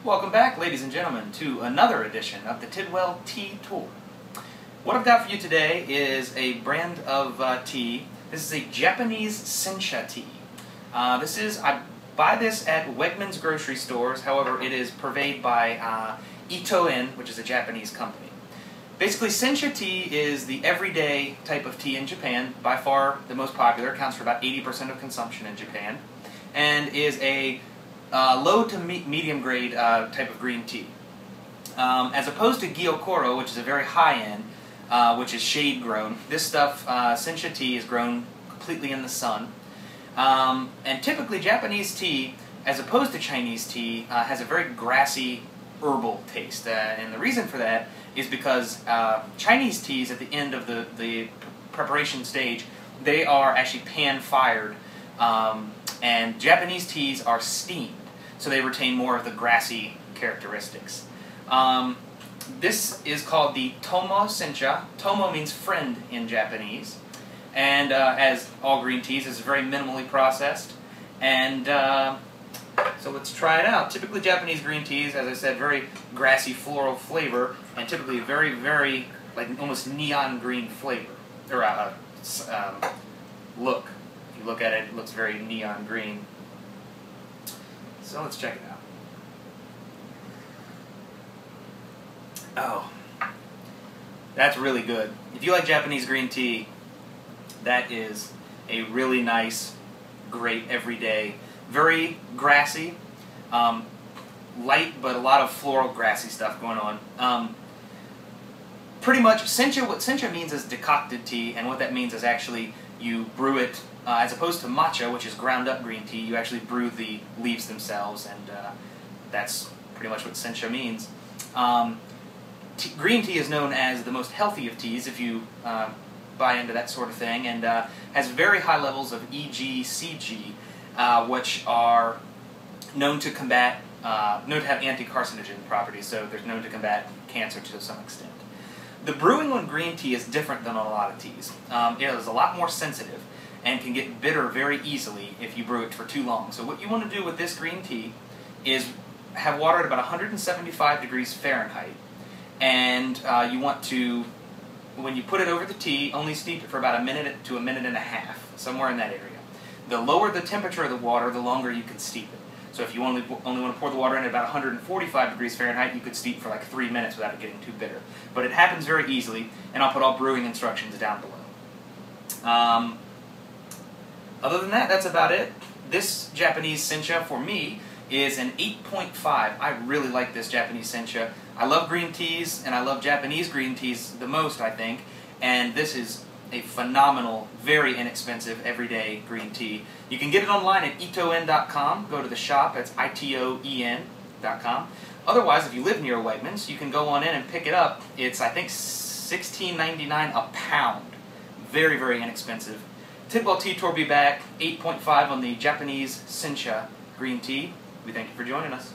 Welcome back, ladies and gentlemen, to another edition of the Tidwell Tea Tour. What I've got for you today is a brand of tea. This is a Japanese Sencha tea. I buy this at Wegmans grocery stores. However, it is purveyed by Itoen, which is a Japanese company. Basically, Sencha tea is the everyday type of tea in Japan, by far the most popular, accounts for about 80% of consumption in Japan, and is a low to medium grade type of green tea. As opposed to Gyokoro, which is a very high-end, which is shade grown, this stuff, Sencha tea, is grown completely in the sun. And typically Japanese tea, as opposed to Chinese tea, has a very grassy, herbal taste. And the reason for that is because Chinese teas, at the end of the preparation stage, they are actually pan-fired, and Japanese teas are steamed, so they retain more of the grassy characteristics. This is called the Tomo Sencha. Tomo means friend in Japanese, and as all green teas, is very minimally processed. And so let's try it out. Typically Japanese green teas, as I said, very grassy floral flavor, and typically very, very, like, almost neon green flavor, or look. If you look at it, it looks very neon green. So let's check it out. Oh, that's really good. If you like Japanese green tea, that is a really nice, great everyday, very grassy, light but a lot of floral grassy stuff going on. Pretty much, Sencha, what Sencha means is decocted tea, and what that means is actually you brew it, as opposed to matcha, which is ground up green tea, you actually brew the leaves themselves, and that's pretty much what Sencha means. Green tea is known as the most healthy of teas, if you buy into that sort of thing, and has very high levels of EG, CG, which are known to combat, known to have anti-carcinogen properties, so they're known to combat cancer to some extent. The brewing on green tea is different than on a lot of teas. It is a lot more sensitive and can get bitter very easily if you brew it for too long. So what you want to do with this green tea is have water at about 175 degrees Fahrenheit, and you want to, when you put it over the tea, only steep it for about a minute to a minute and a half, somewhere in that area. The lower the temperature of the water, the longer you can steep it. So if you only want to pour the water in at about 145 degrees Fahrenheit, you could steep for like 3 minutes without it getting too bitter. But it happens very easily, and I'll put all brewing instructions down below. Other than that, that's about it. This Japanese Sencha, for me, is an 8.5. I really like this Japanese Sencha. I love green teas, and I love Japanese green teas the most, I think, and this is a phenomenal, very inexpensive, everyday green tea. You can get it online at itoen.com. Go to the shop, that's itoen.com. Otherwise, if you live near Wegmans, you can go on in and pick it up. It's, I think, $16.99 a pound. Very, very inexpensive. Tidwell Tea Tour will be back, 8.5 on the Japanese Sencha green tea. We thank you for joining us.